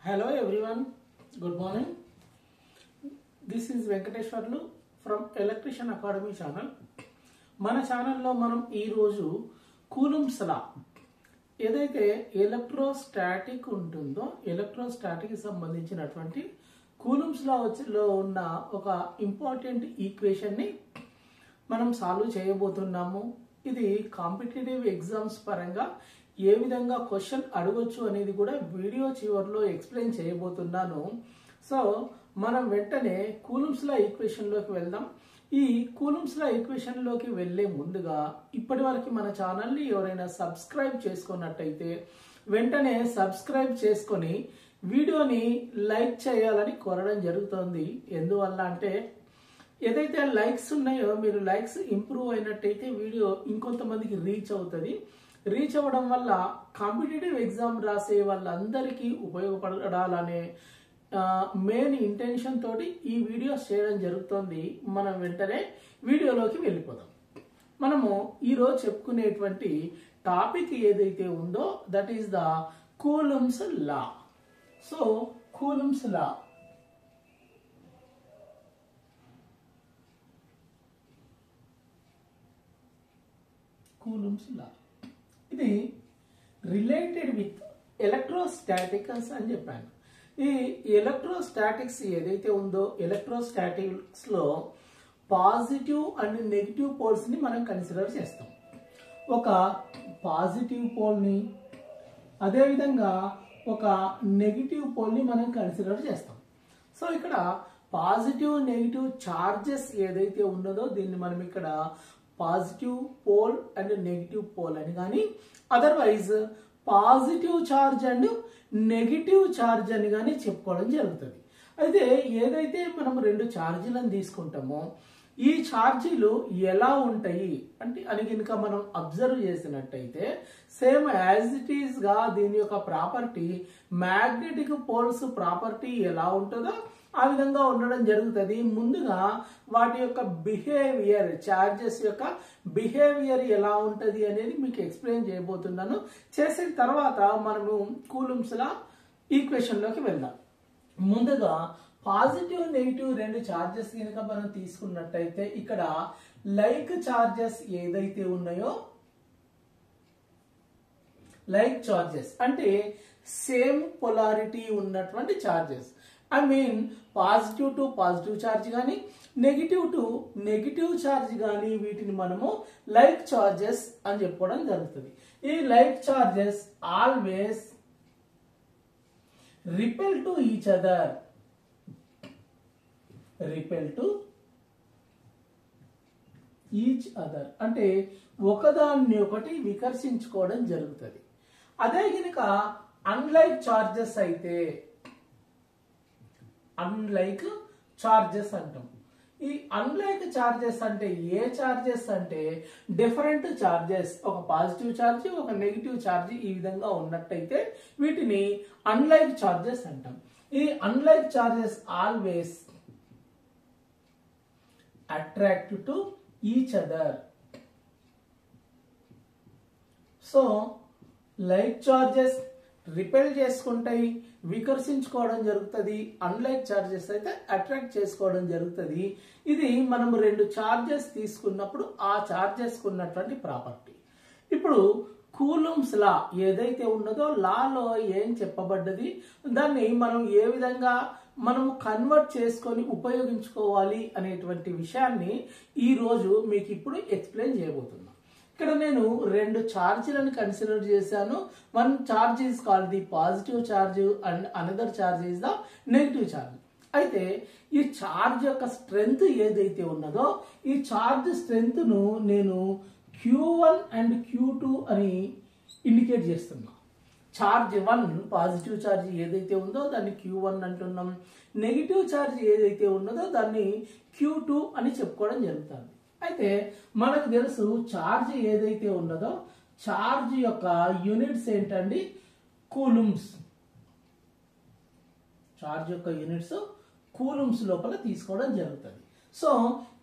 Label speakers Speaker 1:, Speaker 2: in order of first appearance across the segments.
Speaker 1: Hello everyone, good morning. This is Venkateshwarlu from Electrician Academy channel. మన ఛానల్లో మనం ఈరోజు కూలుంబ్స్ లా ఏదైతే ఎలక్ట్రోస్టాటిక్ ఉంటుందో ఎలక్ట్రోస్టాటిక్ సంబంధించినటువంటి కూలుంబ్స్ లా లో ఉన్న ఒక ఇంపార్టెంట్ ఈక్వేషన్ ని మనం సాల్వ్ చేయబోతున్నాము. ఇది కాంపిటేటివ్ ఎగ్జామ్స్ పరంగా ఏ విధంగా క్వశ్చన్ అడగొచ్చు అనేది కూడా వీడియో చివరిలో ఎక్స్ప్లెయిన్ చేయబోతున్నాను. సో మనం వెంటనే కూలుంబ్స్ లా ఈక్వేషన్ లోకి వెళ్దాం. ఈ కూలుంబ్స్ లా ఈక్వేషన్ లోకి వెళ్లే ముందుగా ఇప్పటివరకు మన ఛానల్ ని ఎవరైనా సబ్స్క్రైబ్ చేసుకున్నట్టయితే వెంటనే సబ్స్క్రైబ్ చేసుకొని వీడియోని లైక్ చేయాలని కోరడం జరుగుతుంది. ఎందువల్ల అంటే ఏదైతే లైక్స్ ఉన్నాయో మీరు లైక్స్ ఇంప్రూవ్ అయినట్టయితే వీడియో ఇంకొంతమందికి రీచ్ అవుతుంది. రీచ్ అవ్వడం వల్ల కాంపిటేటివ్ ఎగ్జామ్ రాసే వాళ్ళందరికీ ఉపయోగపడాలనే మెయిన్ ఇంటెన్షన్ తోటి ఈ వీడియోస్ చేయడం జరుగుతుంది. మనం వెంటనే వీడియోలోకి వెళ్ళిపోదాం. మనము ఈరోజు చెప్పుకునేటువంటి టాపిక్ ఏదైతే ఉందో that is the Coulomb's law. So Coulomb's law ఇది రిలేటెడ్ విత్ ఎలక్ట్రోస్టాటిక్స్ అని చెప్పాను. ఈ ఎలక్ట్రోస్టాటిక్స్ ఏదైతే ఉందో ఎలక్ట్రోస్టాటిక్స్ లో పాజిటివ్ అండ్ నెగిటివ్ పోల్స్ ని మనం కన్సిడర్ చేస్తాం. ఒక పాజిటివ్ పోల్ ని అదేవిధంగా ఒక నెగిటివ్ పోల్ ని మనం కన్సిడర్ చేస్తాం. సో ఇక్కడ పాజిటివ్ నెగిటివ్ చార్జెస్ ఏదైతే ఉన్నదో దీన్ని మనం ఇక్కడ positive pole and negative pole అని కానీ otherwise positive charge and negative charge అని కానీ చెప్పుకోవడం జరుగుతుంది. అయితే ఏదైతే మనం రెండు ఛార్జీలను తీసుకుంటామో ఈ ఛార్జీలు ఎలా ఉంటాయి అంటే అని కనుక మనం అబ్జర్వ్ చేసినట్టయితే సేమ్ యాజ్ ఇట్ ఈస్ గా దీని యొక్క ప్రాపర్టీ మ్యాగ్నెటిక్ పోల్స్ ప్రాపర్టీ ఎలా ఉంటుందో ఆ విధంగా ఉండడం జరుగుతుంది. ముందుగా వాటి యొక్క బిహేవియర్ చార్జెస్ యొక్క బిహేవియర్ ఎలా ఉంటుంది అనేది మీకు ఎక్స్ప్లెయిన్ చేయబోతున్నాను. చేసిన తర్వాత మనము కూలుంబ్స్ లా ఈక్వేషన్ లోకి వెళ్దాం. ముందుగా పాజిటివ్ నెగిటివ్ రెండు చార్జెస్ కనుక మనం తీసుకున్నట్టయితే ఇక్కడ లైక్ చార్జెస్ ఏదైతే ఉన్నాయో లైక్ చార్జెస్ అంటే సేమ్ పొలారిటీ ఉన్నటువంటి charges I mean positive to positive charge కానీ నెగిటివ్ టు నెగిటివ్ చార్జ్ కానీ వీటిని మనము లైక్ చార్జెస్ అని చెప్పుకోవడం జరుగుతుంది. ఈ like charges always repel to each other అంటే ఒకదాన్ని ఒకటి వికర్షించుకోవడం జరుగుతుంది. అదే కనుక అన్లైక్ చార్జెస్ అయితే అన్లైక్ చార్జెస్ అంటాం. ఈ అన్లైక్ చార్జెస్ అంటే ఏ చార్జెస్ అంటే డిఫరెంట్ చార్జెస్ ఒక పాజిటివ్ చార్జ్ ఒక నెగిటివ్ చార్జ్ ఈ విధంగా ఉన్నట్టయితే వీటిని అన్లైక్ చార్జెస్ అంటాం. ఈ unlike charges always attract to each other. So like charges repel చేసుకుంటాయి వికర్షించుకోవడం జరుగుతుంది. అన్లైక్ చార్జెస్ అయితే అట్రాక్ట్ చేసుకోవడం జరుగుతుంది. ఇది మనం రెండు చార్జెస్ తీసుకున్నప్పుడు ఆ చార్జెస్ ఉన్నటువంటి ప్రాపర్టీ. ఇప్పుడు కూలుంబ్స్ లా ఏదైతే ఉన్నదో లాలో ఏం చెప్పబడ్డది దాన్ని మనం ఏ విధంగా మనం కన్వర్ట్ చేసుకొని ఉపయోగించుకోవాలి అనేటువంటి విషయాన్ని ఈ రోజు మీకు ఇప్పుడు ఎక్స్ప్లెయిన్ చేయబోతున్నాను. ఇక్కడ నేను రెండు ఛార్జీలను కన్సిడర్ చేశాను. One charge is called the positive charge and another charge is the negative charge. అయితే ఈ ఛార్జ్ యొక్క స్ట్రెంగ్త్ ఏదైతే ఉన్నదో ఈ ఛార్జ్ స్ట్రెంగ్త్ ను నేను Q1 అండ్ Q2 అని ఇండికేట్ చేస్తున్నా. ఛార్జ్ 1 పాజిటివ్ ఛార్జ్ ఏదైతే ఉందో దాన్ని Q1 అంటున్నాం. నెగిటివ్ ఛార్జ్ ఏదైతే ఉన్నదో దాన్ని Q2 అని చెప్పుకోవడం జరుగుతుంది. అయితే మనకు తెలుసు ఛార్జ్ ఏదైతే ఉన్నదో ఛార్జ్ యొక్క యూనిట్స్ ఏంటండి కూలుంబ్స్. ఛార్జ్ యొక్క యూనిట్స్ కూలుంబ్స్ లోపల తీసుకోవడం జరుగుతుంది. సో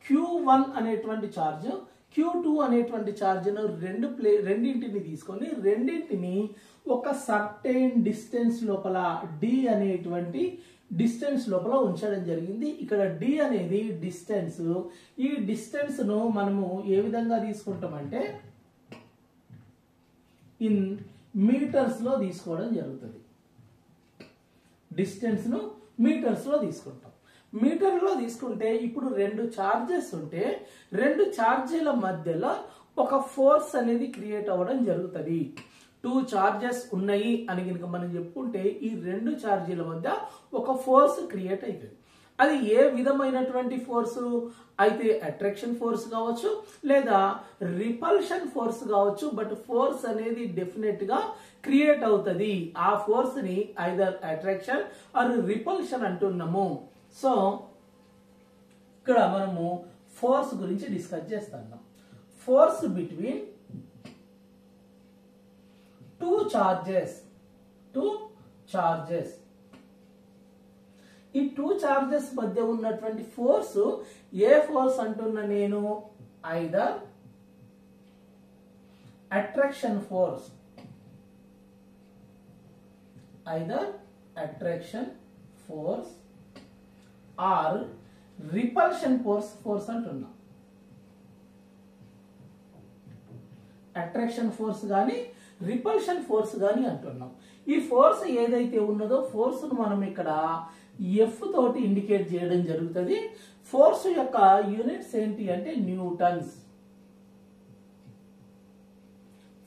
Speaker 1: Q1 అనేటువంటి ఛార్జ్ Q2 అనేటువంటి ఛార్జ్ను రెండింటిని తీసుకొని రెండింటిని ఒక సర్టెన్ డిస్టెన్స్ లోపల D అనేటువంటి డిస్టెన్స్ లోపల ఉంచడం జరిగింది. ఇక్కడ D అనేది డిస్టెన్స్. ఈ డిస్టెన్స్ ను మనము ఏ విధంగా తీసుకుంటామంటే ఇన్ మీటర్స్ లో తీసుకోవడం జరుగుతుంది. డిస్టెన్స్ ను మీటర్స్ లో తీసుకుంటాం. మీటర్ లో తీసుకుంటే ఇప్పుడు రెండు చార్జెస్ ఉంటే రెండు చార్జీల మధ్యలో ఒక ఫోర్స్ అనేది క్రియేట్ అవ్వడం జరుగుతుంది. టూ చార్జెస్ ఉన్నాయి అని కనుక మనం చెప్పుకుంటే ఈ రెండు ఛార్జీల మధ్య ఒక ఫోర్స్ క్రియేట్ అవుతుంది. అది ఏ విధమైనటువంటి ఫోర్స్ అయితే అట్రాక్షన్ ఫోర్స్ కావచ్చు లేదా రిపల్షన్ ఫోర్స్ కావచ్చు. బట్ ఫోర్స్ అనేది డెఫినెట్ గా క్రియేట్ అవుతుంది. ఆ ఫోర్స్ ని ఐదర్ అట్రాక్షన్ ఆర్ రిపల్షన్ అంటున్నాము. సో ఇక్కడ మనము ఫోర్స్ గురించి డిస్కస్ చేస్తున్నాం. Force between two charges. ఈ టూ చార్జెస్ మధ్య ఉన్నటువంటి ఫోర్స్ ఏ ఫోర్స్ అంటున్నా నేను? Either attraction force or repulsion force అంటున్నా. అట్రాక్షన్ ఫోర్స్ గాని రిపల్షన్ ఫోర్స్ గాని అంటున్నాం. ఈ ఫోర్స్ ఏదైతే ఉన్నదో ఫోర్స్ ను మనం ఇక్కడ F తోటి ఇండికేట్ చేయడం జరుగుతుంది. ఫోర్స్ యొక్క యూనిట్స్ ఏంటి అంటే న్యూటన్స్.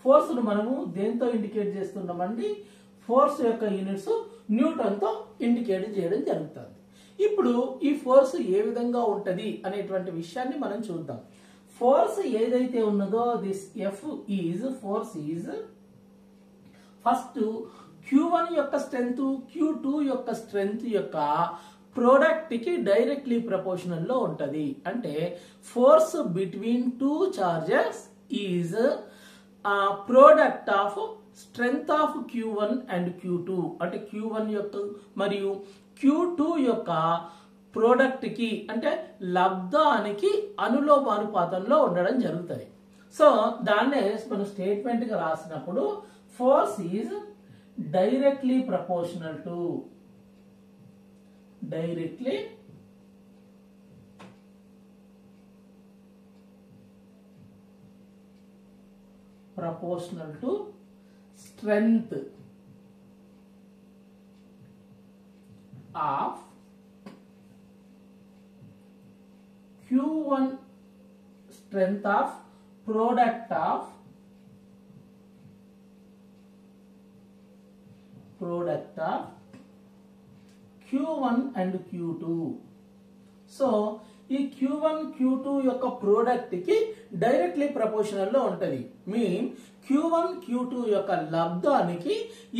Speaker 1: ఫోర్స్ ను మనము దేంతో ఇండికేట్ చేస్తున్నామండి? ఫోర్స్ యొక్క యూనిట్స్ న్యూటన్ తో ఇండికేట్ చేయడం జరుగుతుంది. ఇప్పుడు ఈ ఫోర్స్ ఏ విధంగా ఉంటది అనేటువంటి విషయాన్ని మనం చూద్దాం. ఫోర్స్ ఏదైతే ఉన్నదో this F is force is first Q1 యొక్క స్ట్రెంగ్త్ Q2 యొక్క స్ట్రెంగ్త్ యొక్క ప్రోడక్ట్ కి డైరెక్ట్లీ ప్రపోర్షనల్ లో ఉంటది. అంటే force between two charges is product of strength of Q1 and Q2. అంటే Q1 యొక్క మరియు Q2 యొక్క ప్రోడక్ట్ కి అంటే లబ్ధానికి అనులోమానుపాతంలో ఉండడం జరుగుతుంది. సో దాన్నే మనం స్టేట్మెంట్ గా రాసినప్పుడు force is directly proportional to strength of Q1 strength of product of Q1 and Q2. So ఈ Q1 Q2 యొక్క ప్రోడక్ట్ కి డైరెక్ట్లీ ప్రపోర్షనల్ లో ఉంటది. మీన్ Q1 Q2 యొక్క లబ్ధానికి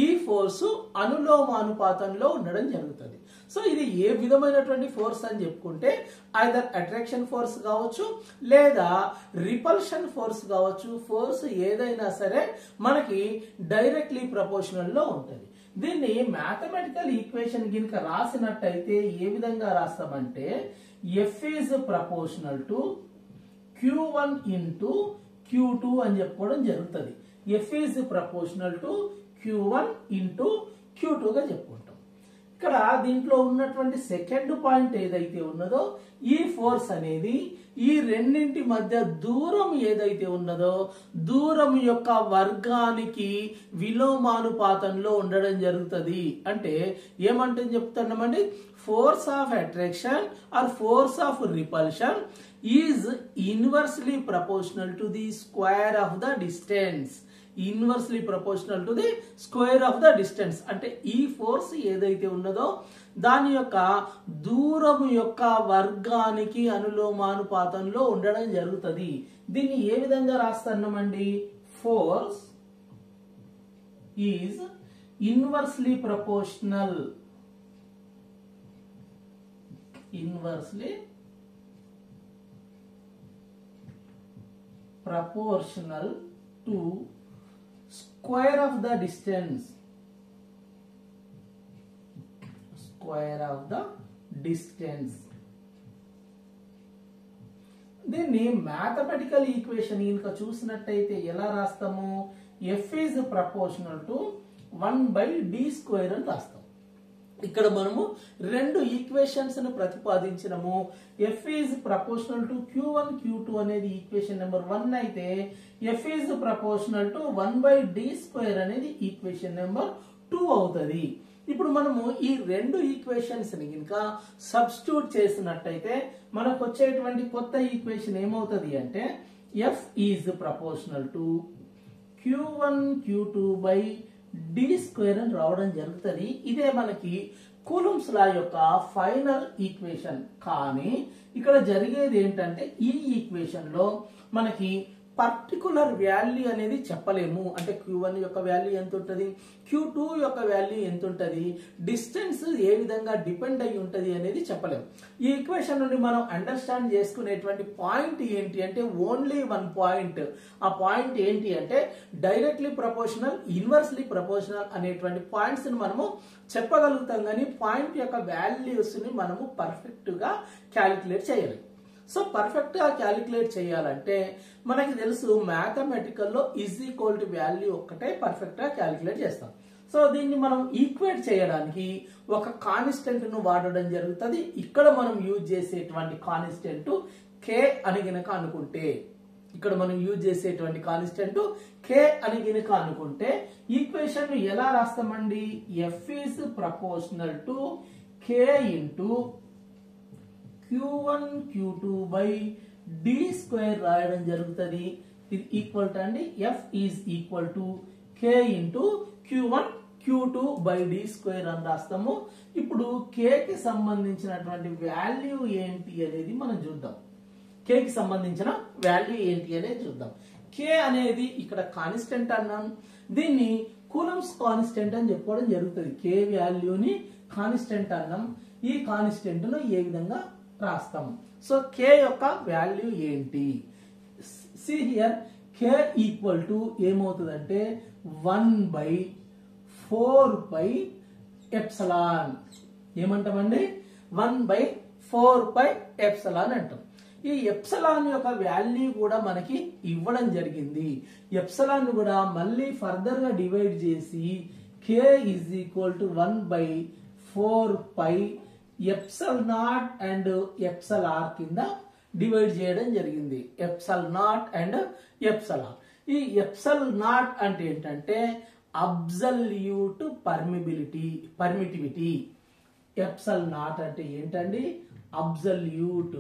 Speaker 1: ఈ ఫోర్స్ అనులోమానుపాతంలో ఉండడం జరుగుతుంది. సో ఇది ఏ విధమైనటువంటి ఫోర్స్ అని చెప్పుకుంటే ఐదర్ అట్రాక్షన్ ఫోర్స్ కావచ్చు లేదా రిపల్షన్ ఫోర్స్ కావచ్చు. ఫోర్స్ ఏదైనా సరే మనకి డైరెక్ట్లీ ప్రపోర్షనల్ లో ఉంటుంది. దీన్ని మ్యాథమెటికల్ ఈక్వేషన్ గినక రాసినట్టయితే ఏ విధంగా రాస్తామంటే F is proportional to Q1 into Q2 అని చెప్పుకోవడం జరుగుతుంది. F is proportional to Q1 into Q2 గా చెప్పుకుంటాం. ఇక్కడ దీంట్లో ఉన్నటువంటి సెకండ్ పాయింట్ ఏదైతే ఉన్నదో ఈ ఫోర్స్ అనేది ఈ రెండింటి మధ్య దూరం ఏదైతే ఉన్నదో దూరం యొక్క వర్గానికి విలోమానుపాతంలో ఉండడం జరుగుతుంది. అంటే ఏమంటే చెప్తున్నామండి, force of attraction or force of repulsion is inversely proportional to the square of the distance. Inversely proportional to the square of the distance. అంటే ఈ ఫోర్స్ ఏదైతే ఉన్నదో దాని యొక్క దూరం యొక్క వర్గానికి అనులోమానుపాతంలో ఉండడం జరుగుతుంది. దీన్ని ఏ విధంగా రాస్తున్నామండి? Force is inversely proportional to square of the distance. దీన్ని మ్యాథమెటికల్ ఈక్వేషన్ కనుక చూసినట్టయితే ఎలా రాస్తాము? F is proportional to 1/d² అని రాస్తాం. ఇక్కడ మనము రెండు ఈక్వేషన్స్ ను ప్రతిపాదించినము. F is proportional to q1 q2 అనేది ఈక్వేషన్ నెంబర్ 1 అయితే F is proportional to 1/d² అనేది ఈక్వేషన్ నెంబర్ 2 అవుతుంది. ఇప్పుడు మనము ఈ రెండు ఈక్వేషన్స్ ని కనుక సబ్స్టిట్యూట్ చేసినట్టయితే మనకు వచ్చేటువంటి కొత్త ఈక్వేషన్ ఏమవుతుంది అంటే F is proportional to q1 q2/d² అని రావడం జరుగుతుంది. ఇదే మనకి కూలుంబ్స్ లా యొక్క ఫైనల్ ఈక్వేషన్. కానీ ఇక్కడ జరిగేది ఏంటంటే ఈ ఈక్వేషన్ లో మనకి పర్టికులర్ వాల్యూ అనేది చెప్పలేము. అంటే q1 యొక్క వాల్యూ ఎంత ఉంటుంది, q2 యొక్క వాల్యూ ఎంత ఉంటుంది, డిస్టెన్స్ ఏ విధంగా డిపెండ్ అయి ఉంటుంది అనేది చెప్పలేము. ఈ ఈక్వేషన్ నుండి మనం అండర్స్టాండ్ చేసుకునేటువంటి పాయింట్ ఏంటి అంటే ఓన్లీ వన్ పాయింట్. ఆ పాయింట్ ఏంటి అంటే డైరెక్ట్లీ ప్రపోర్షనల్, ఇన్వర్స్లీ ప్రపోర్షనల్ అనేటువంటి పాయింట్స్ ని మనము చెప్పగలుగుతాం, కానీ పాయింట్ యొక్క వాల్యూస్ ని మనము పర్ఫెక్ట్ గా క్యాలిక్యులేట్ చేయలేము. సో పర్ఫెక్ట్ గా క్యాలిక్యులేట్ చేయాలంటే మనకి తెలుసు మ్యాథమెటికల్ లో ఈజ్ ఈక్వల్ టు వాల్యూ ఒక్కటే పర్ఫెక్ట్ గా క్యాలిక్యులేట్ చేస్తాం. సో దీన్ని మనం ఈక్వేట్ చేయడానికి ఒక కాన్స్టెంట్ ను వాడడం జరుగుతుంది. ఇక్కడ మనం యూజ్ చేసేటువంటి కాన్స్టెంట్ k అని గనక అనుకుంటే, ఇక్కడ మనం యూజ్ చేసేటువంటి కాన్స్టెంట్ k అని గనక అనుకుంటే ఈక్వేషన్ ను ఎలా రాస్తామండి? F is proportional to k into q1 q2/d² రాయడం జరుగుతుంది. ఇది ఈక్వల్ టు అండి F is equal to k into q1 q2/d² అని రాస్తాము. ఇప్పుడు k కి సంబంధించినటువంటి వాల్యూ ఏంటి అనేది మనం చూద్దాం. k కి సంబంధించిన వాల్యూ ఏంటి అనేది చూద్దాం. k అనేది ఇక్కడ కాన్స్టెంట్ అన్నాం, దీన్ని కూలంబ్స్ కాన్స్టెంట్ అని చెప్పుకోవడం జరుగుతుంది. k వాల్యూని కాన్స్టెంట్ అన్నాం. ఈ కాన్స్టెంట్ ను ఏ విధంగా రాస్తాం? సో k యొక్క వాల్యూ ఏంటి? See here k equal to ఏమవుతుందంటే 1/4π∈. ఏమంటామండి? 1/4π∈ అంటాం. ఈ ఎప్సిలాన్ యొక్క వాల్యూ కూడా మనకి ఇవ్వడం జరిగింది. ఎప్సిలాన్ కూడా మళ్ళీ ఫర్దర్ గా డివైడ్ చేసి k is equal to 1/4π epsilon and epsilon r కింద డివైడ్ చేయడం జరిగింది. Epsilon and epsilon r. ఈ ఎప్సిలాన్ అంటే ఏంటంటే అబ్సల్యూట్ పర్మిటివిటీ. ఎప్సిలాన్ అంటే ఏంటండి? Absolute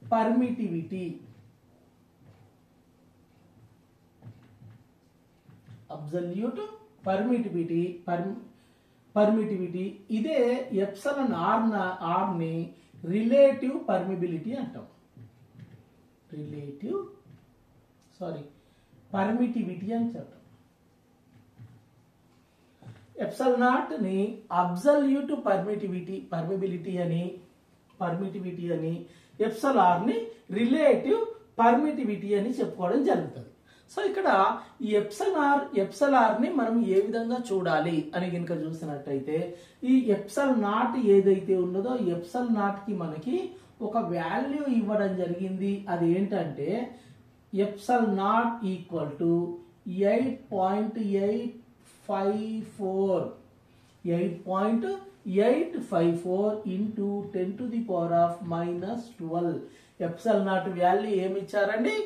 Speaker 1: permittivity. Absolute permittivity. ఇదే ఎప్సిలాన్ ఆర్ ని రిలేటివ్ పర్మిబిలిటీ అంటాం. పర్మిటివిటీ అని చెప్తాం. ఎప్సిలాన్ ని అబ్సల్యూట్ పర్మిబిలిటీ అని, ఎప్సిలాన్ ని రిలేటివ్ పర్మిటివిటీ అని చెప్పుకోవడం జరుగుతుంది. సో ఇక్కడ ఈ ఎప్సిలార్ ని మనం ఏ విధంగా చూడాలి అని కనుక చూసినట్టయితే ఈ ఎప్సిలాన్ ఏదైతే ఉన్నదో ఎప్సిలాన్ కి మనకి ఒక వాల్యూ ఇవ్వడం జరిగింది. అది ఏంటంటే epsilon equal to 8.854 into 10⁻⁻12. Epsilon value ఏమి ఇచ్చారండి?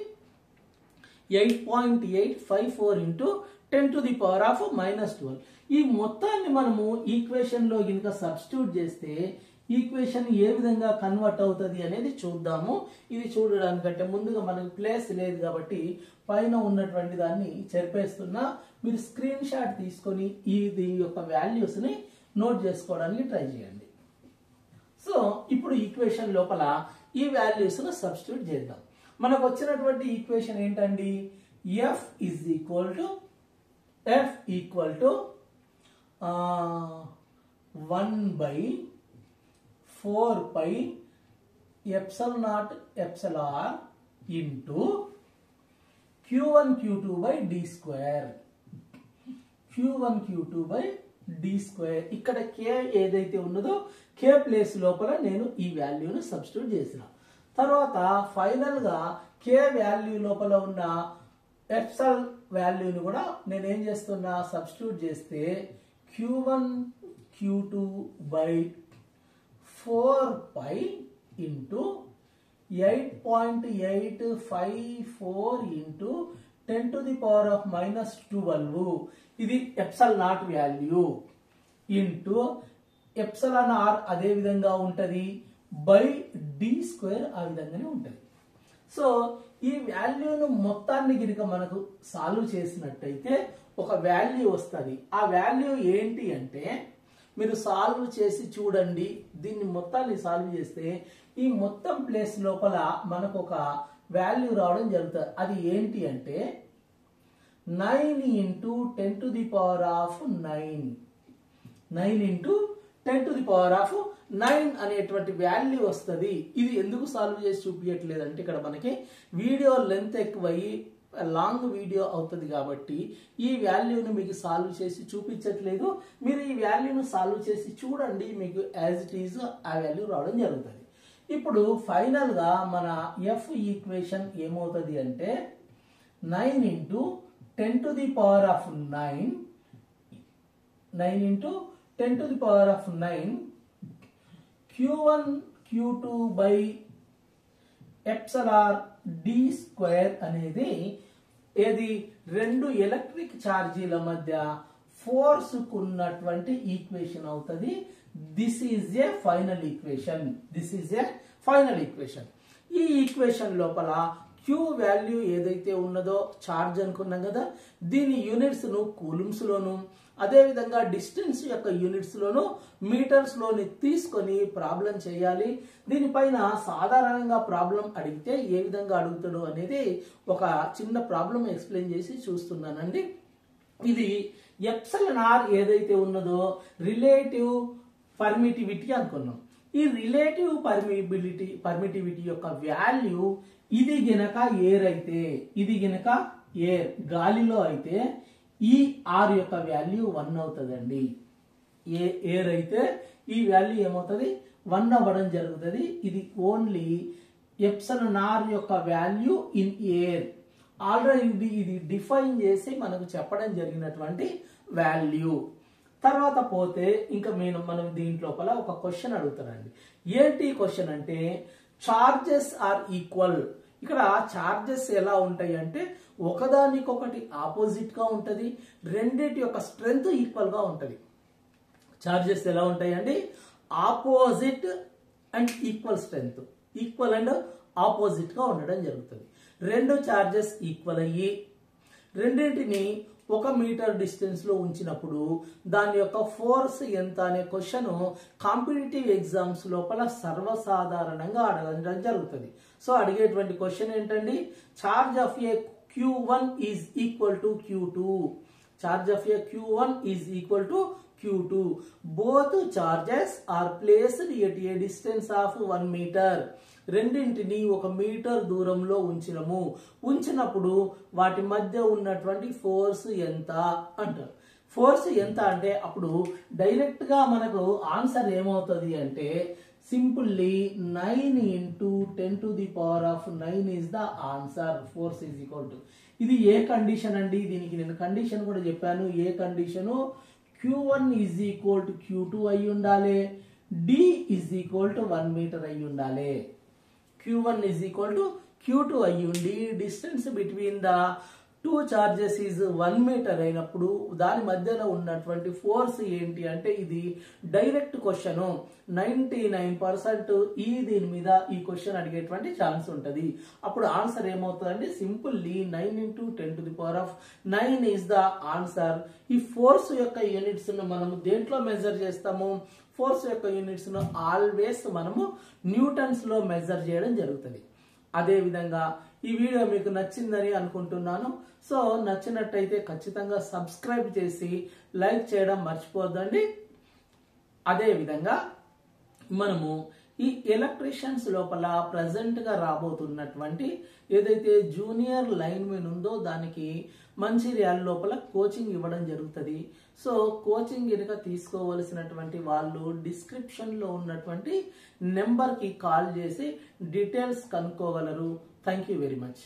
Speaker 1: 8.854 ఇంటూ 10⁻⁻12. ఈ మొత్తాన్ని మనము ఈక్వేషన్ లో కనుక సబ్స్టిట్యూట్ చేస్తే ఈక్వేషన్ ఏ విధంగా కన్వర్ట్ అవుతుంది అనేది చూద్దాము. ఇది చూడడానికంటే ముందుగా మనకి ప్లేస్ లేదు కాబట్టి పైన ఉన్నటువంటి దాన్ని చెరిపేస్తున్నా. మీరు స్క్రీన్ షాట్ తీసుకొని దీని యొక్క వాల్యూస్ ని నోట్ చేసుకోవడానికి ట్రై చేయండి. సో ఇప్పుడు ఈక్వేషన్ లోపల ఈ వాల్యూస్ ను సబ్స్టిట్యూట్ చేద్దాం. మనకు వచ్చినటువంటి ఈక్వేషన్ ఏంటండి? F equal to 1/4π∈r into q1 q2/d². D square. ఇక్కడ కే ఏదైతే ఉన్నదో కే ప్లేస్ లోపల నేను ఈ వాల్యూను సబ్స్టిట్యూట్ చేసిన తర్వాత ఫైనల్ గా కే వాల్యూ లోపల ఉన్న ఎప్సల్ వాల్యూని కూడా నేను ఏం చేస్తున్నా సబ్స్టిట్యూట్ చేస్తే q1 q2 by 4 pi into 8.854 into 10 to the power of minus 12 ఇది epsilon naught value into epsilon R అదే విధంగా ఉంటది బై డి స్క్వేర్ ఆ విధంగానే ఉంటది. సో ఈ వాల్యూను మొత్తాన్ని గినక మనకు సాల్వ్ చేసినట్టయితే ఒక వాల్యూ వస్తుంది. ఆ వాల్యూ ఏంటి అంటే మీరు సాల్వ్ చేసి చూడండి. దీన్ని మొత్తాన్ని సాల్వ్ చేస్తే ఈ మొత్తం ప్లేస్ లోపల మనకు ఒక వాల్యూ రావడం జరుగుతుంది. అది ఏంటి అంటే 9 into 10 to the power of 9 into 10 to the power of 9 అనేటువంటి వాల్యూ వస్తుంది. ఇది ఎందుకు సాల్వ్ చేసి చూపించట్లేదు అంటే ఇక్కడ మనకి వీడియో లెంత్ ఎక్కువయ్యి లాంగ్ వీడియో అవుతుంది కాబట్టి ఈ వాల్యూను మీకు సాల్వ్ చేసి చూపించట్లేదు. మీరు ఈ వాల్యూను సాల్వ్ చేసి చూడండి, మీకు యాజ్ ఇట్ ఈజ్ ఆ వాల్యూ రావడం జరుగుతుంది. ఇప్పుడు ఫైనల్ గా మన ఎఫ్ ఈక్వేషన్ ఏమవుతుంది అంటే 9 into 10 to the power of 9 into 10 to the power of 9 q1 q2 by epsilon d square అనేది ఏది రెండు ఎలక్ట్రిక్ ఛార్జీల మధ్య ఫోర్స్ కున్నటువంటి ఈక్వేషన్ అవుతుంది. This is a final equation. ఈ ఈక్వేషన్ లోపల q వాల్యూ ఏదైతే ఉన్నదో చార్జ్ అనుకున్నాం కదా, దీని యూనిట్స్ ను కూలుమ్స్ లోను అదే విధంగా డిస్టెన్స్ యొక్క యూనిట్స్ లోను మీటర్స్ లోని తీసుకొని ప్రాబ్లం చేయాలి. దీనిపైన సాధారణంగా ప్రాబ్లం అడిగితే ఏ విధంగా అడుగుతాడు అనేది ఒక చిన్న ప్రాబ్లం ఎక్స్ప్లెయిన్ చేసి చూస్తున్నానండి. ఇది ఎప్సిలాన్ ఆర్ ఏదైతే ఉన్నదో రిలేటివ్ పర్మిటివిటీ అనుకున్నాం. ఈ రిలేటివ్ పర్మిటివిటీ యొక్క వాల్యూ ఇది గినక ఎయిర్ అయితే, ఇది గినక ఎయిర్ గాలిలో అయితే ఈ ఆర్ యొక్క వాల్యూ 1 అవుతుందండి. ఎయిర్ అయితే ఈ వాల్యూ ఏమవుతుంది 1 అవ్వడం జరుగుతుంది. ఇది ఓన్లీ ఎప్సిలాన్ ఆర్ యొక్క వాల్యూ ఇన్ ఎయిర్. ఆల్రెడీ ఇది డిఫైన్ చేసి మనకు చెప్పడం జరిగినటువంటి వాల్యూ. తర్వాత పోతే ఇంకా మనం దీంట్లోపల ఒక క్వశ్చన్ అడుగుతారండి. ఏంటి క్వశ్చన్ అంటే చార్జెస్ ఆర్ ఈక్వల్. ఇక్కడ చార్జెస్ ఎలా ఉంటాయి అంటే ఒకదానికొకటి ఆపోజిట్ గా ఉంటది, రెండిటి యొక్క స్ట్రెంగ్త్ ఈక్వల్ గా ఉంటది. చార్జెస్ ఎలా ఉంటాయి అండి opposite and equal strength, equal and opposite గా ఉండడం జరుగుతుంది. రెండు చార్జెస్ ఈక్వల్ అయ్యి రెండింటిని 1 మీటర్ డిస్టెన్స్ లో ఉంచినప్పుడు దాని యొక్క ఫోర్స్ ఎంత అనే క్వశ్చన్ కాంపిటేటివ్ ఎగ్జామ్స్ లోపల సర్వసాధారణంగా అడగడం జరుగుతుంది. సో అడిగేటువంటి క్వశ్చన్ ఏంటండి, charge of A Q1 is equal to Q2. Charge of a Q1 is equal to Q2. Both charges are placed at a distance of 1 meter. రెండింటిని 1 metre దూరంలో ఉంచినప్పుడు వాటి మధ్య ఉన్నటువంటి ఫోర్స్ ఎంత అంటారు. ఫోర్స్ ఎంత అంటే అప్పుడు డైరెక్ట్ గా మనకు ఆన్సర్ ఏమవుతుంది అంటే simply 9 into 10 to the power of 9 is the answer. Force is equal to ఇది ఏ కండిషన్ అండి, దీనికి నేను కండిషన్ కూడా చెప్పాను. ఏ condition Q1 is equal to Q2 అయి ఉండాలి, D is equal to 1 metre అయి ఉండాలి. Q1 is equal to Q2 అయి ఉండి distance between the two charges is 1 metre అయినప్పుడు దాని మధ్యలో ఉన్నటువంటి ఫోర్స్ ఏంటి అంటే ఇది డైరెక్ట్ క్వశ్చన్. 99% దీని మీద ఈ క్వశ్చన్ అడిగేటువంటి ఛాన్స్ ఉంటుంది. అప్పుడు ఆన్సర్ ఏమవుతుందండి simply 9 into 10 to the power of 9 is the answer. ఈ ఫోర్స్ యొక్క యూనిట్స్ ను మనము దేంట్లో మెజర్ చేస్తాము, ఫోర్స్ యొక్క యూనిట్స్ ను ఆల్వేస్ మనము న్యూటన్స్ లో మెజర్ చేయడం జరుగుతుంది. అదే విధంగా ఈ వీడియో మీకు నచ్చిందని అనుకుంటున్నాను. సో నచ్చినట్టయితే ఖచ్చితంగా సబ్స్క్రైబ్ చేసి లైక్ చేయడం మర్చిపోద్దండి. అదే విధంగా మనము ఈ ఎలక్ట్రీషియన్స్ లోపల ప్రజెంట్ గా రాబోతున్నటువంటి ఏదైతే జూనియర్ లైన్ మెన్ ఉందో దానికి మంచిర్యాల లోపల కోచింగ్ ఇవ్వడం జరుగుతుంది. సో కోచింగ్ కనుక తీసుకోవలసినటువంటి వాళ్ళు డిస్క్రిప్షన్లో ఉన్నటువంటి నెంబర్కి కాల్ చేసి డీటెయిల్స్ కనుక్కోగలరు. Thank you very much.